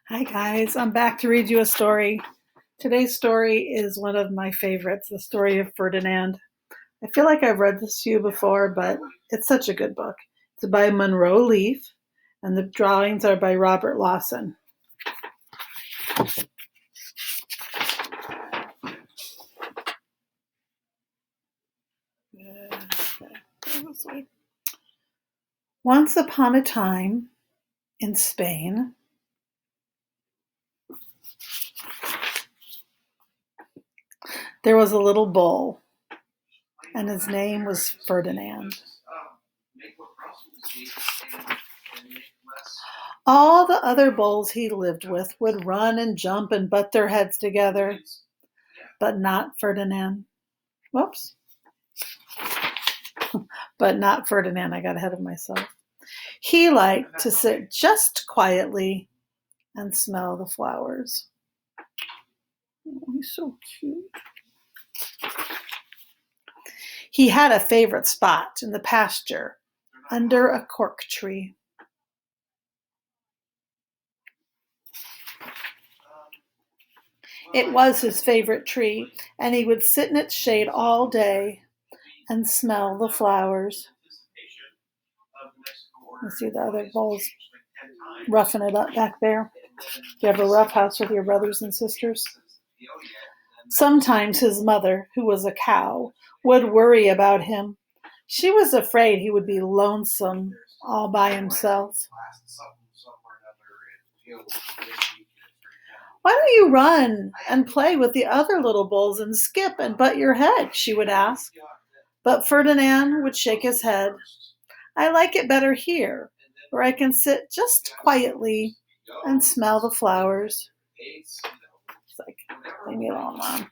Hi guys, I'm back to read you a story. Today's story is one of my favorites, The Story of Ferdinand. I feel like I've read this to you before, but it's such a good book. It's by Monroe Leaf, and the drawings are by Robert Lawson. Once upon a time in Spain, there was a little bull, and his name was Ferdinand. All the other bulls he lived with would run and jump and butt their heads together, but not Ferdinand. Whoops. But not Ferdinand. I got ahead of myself. He liked to sit just quietly and smell the flowers. Oh, he's so cute. He had a favorite spot in the pasture under a cork tree. It was his favorite tree, and he would sit in its shade all day and smell the flowers. You see the other bulls roughing it up back there. You have a rough house with your brothers and sisters. Sometimes his mother, who was a cow, would worry about him. She was afraid he would be lonesome all by himself. Why don't you run and play with the other little bulls and skip and butt your head? She would ask. But Ferdinand would shake his head. I like it better here, where I can sit just quietly and smell the flowers. It's like, leave me alone, Mom.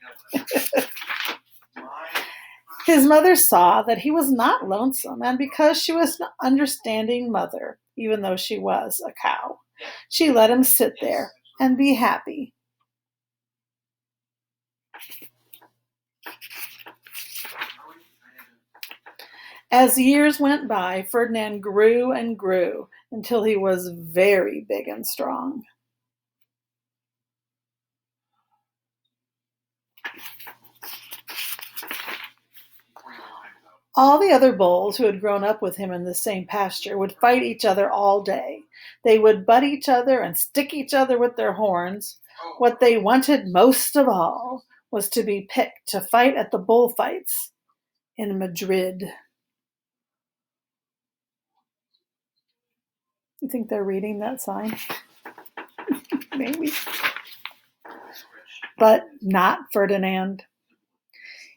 His mother saw that he was not lonesome, and because she was an understanding mother, even though she was a cow, she let him sit there and be happy. As years went by, Ferdinand grew and grew until he was very big and strong. All the other bulls who had grown up with him in the same pasture would fight each other all day. They would butt each other and stick each other with their horns. What they wanted most of all was to be picked to fight at the bullfights in Madrid. You think they're reading that sign? Maybe. But not Ferdinand.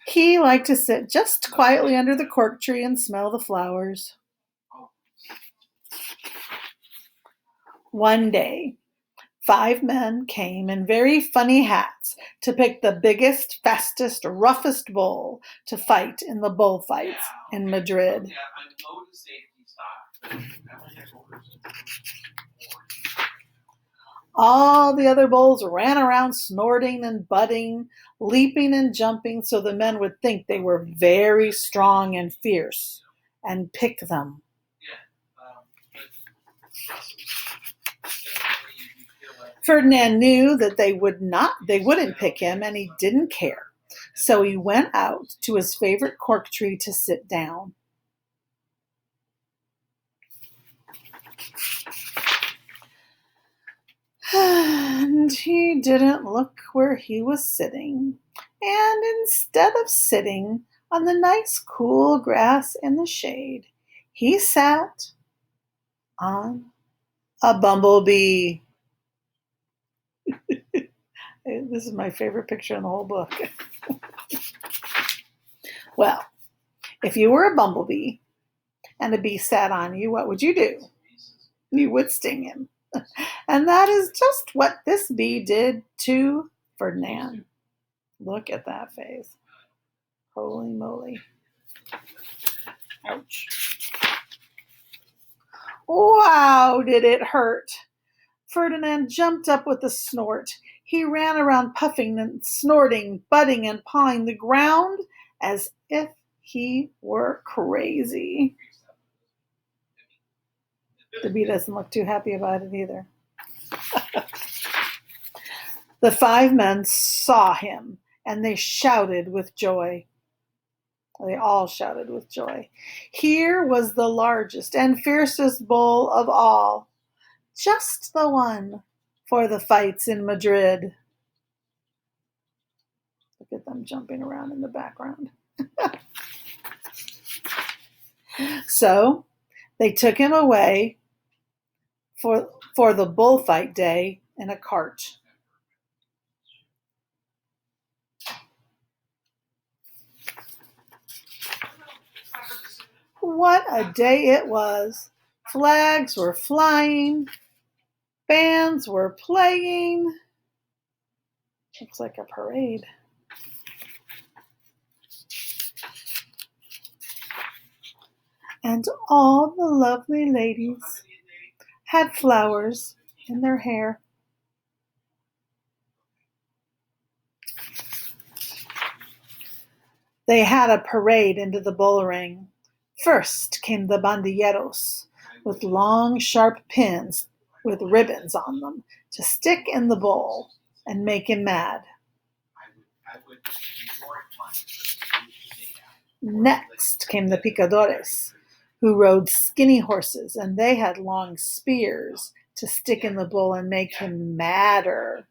He liked to sit just quietly under the cork tree and smell the flowers. One day, 5 men came in very funny hats to pick the biggest, fastest, roughest bull to fight in the bullfights in Madrid. All the other bulls ran around snorting and butting, leaping and jumping, so the men would think they were very strong and fierce and pick them. Ferdinand knew that they wouldn't pick him, and he didn't care. So he went out to his favorite cork tree to sit down. And he didn't look where he was sitting. And instead of sitting on the nice cool grass in the shade, he sat on a bumblebee. This is my favorite picture in the whole book. Well, if you were a bumblebee and a bee sat on you, what would you do? You would sting him. And that is just what this bee did to Ferdinand. Look at that face. Holy moly. Ouch. Wow, did it hurt. Ferdinand jumped up with a snort. He ran around puffing and snorting, butting and pawing the ground as if he were crazy. The bee doesn't look too happy about it either. The 5 men saw him, and they shouted with joy. They all shouted with joy. Here was the largest and fiercest bull of all, just the one for the fights in Madrid. Look at them jumping around in the background. So they took him away for the bullfight day in a cart. What a day it was! Flags were flying, bands were playing. Looks like a parade. And all the lovely ladies had flowers in their hair. They had a parade into the bull ring. First came the bandilleros with long, sharp pins with ribbons on them to stick in the bull and make him mad. Next came the picadores, who rode skinny horses, and they had long spears to stick in the bull and make him madder.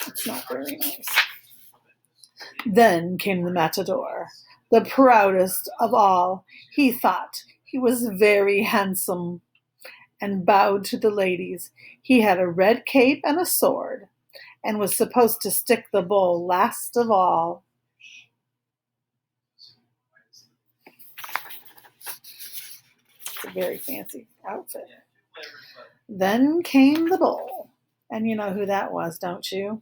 It's not very nice. Then came the matador, the proudest of all. He thought he was very handsome and bowed to the ladies. He had a red cape and a sword and was supposed to stick the bull last of all. It's a very fancy outfit. Then came the bull. And you know who that was, don't you?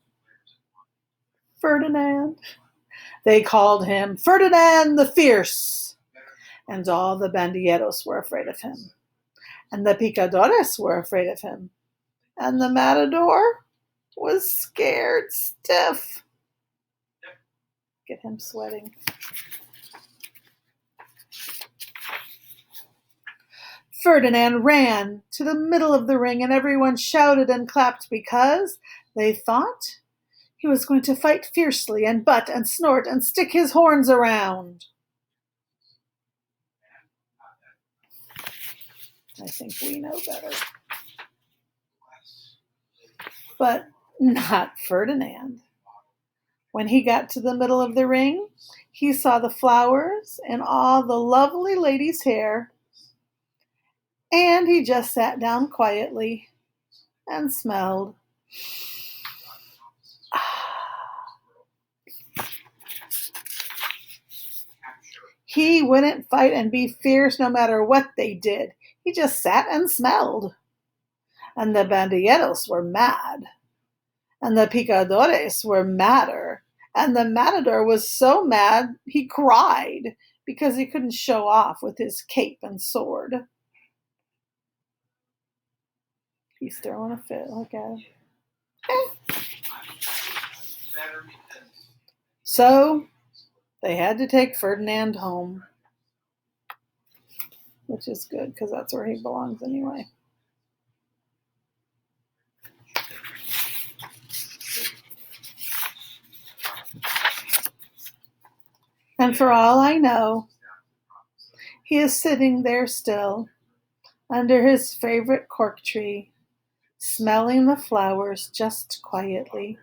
Ferdinand. They called him Ferdinand the Fierce. And all the bandilleros were afraid of him. And the picadores were afraid of him. And the matador was scared stiff. Get him sweating. Ferdinand ran to the middle of the ring, and everyone shouted and clapped because they thought he was going to fight fiercely and butt and snort and stick his horns around. I think we know better. But not Ferdinand. When he got to the middle of the ring, he saw the flowers in all the lovely ladies' hair, and he just sat down quietly and smelled. He wouldn't fight and be fierce no matter what they did. He just sat and smelled. And the bandilleros were mad. And the picadores were madder. And the matador was so mad he cried because he couldn't show off with his cape and sword. He's throwing a fit. Look at him. So they had to take Ferdinand home, which is good because that's where he belongs anyway. And for all I know, he is sitting there still under his favorite cork tree, smelling the flowers just quietly.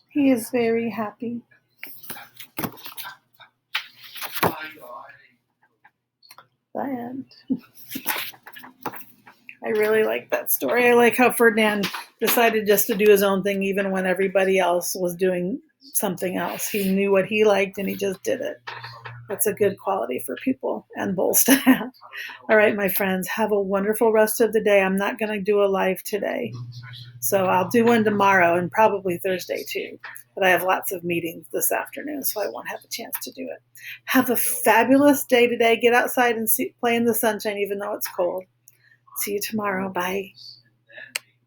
He is very happy. The end. I really like that story. I like how Ferdinand decided just to do his own thing even when everybody else was doing something else. He knew what he liked and he just did it. That's a good quality for people and bulls to have. All right, my friends, have a wonderful rest of the day. I'm not going to do a live today, so I'll do one tomorrow and probably Thursday too. But I have lots of meetings this afternoon, so I won't have a chance to do it. Have a fabulous day today. Get outside and play in the sunshine even though it's cold. See you tomorrow. Bye.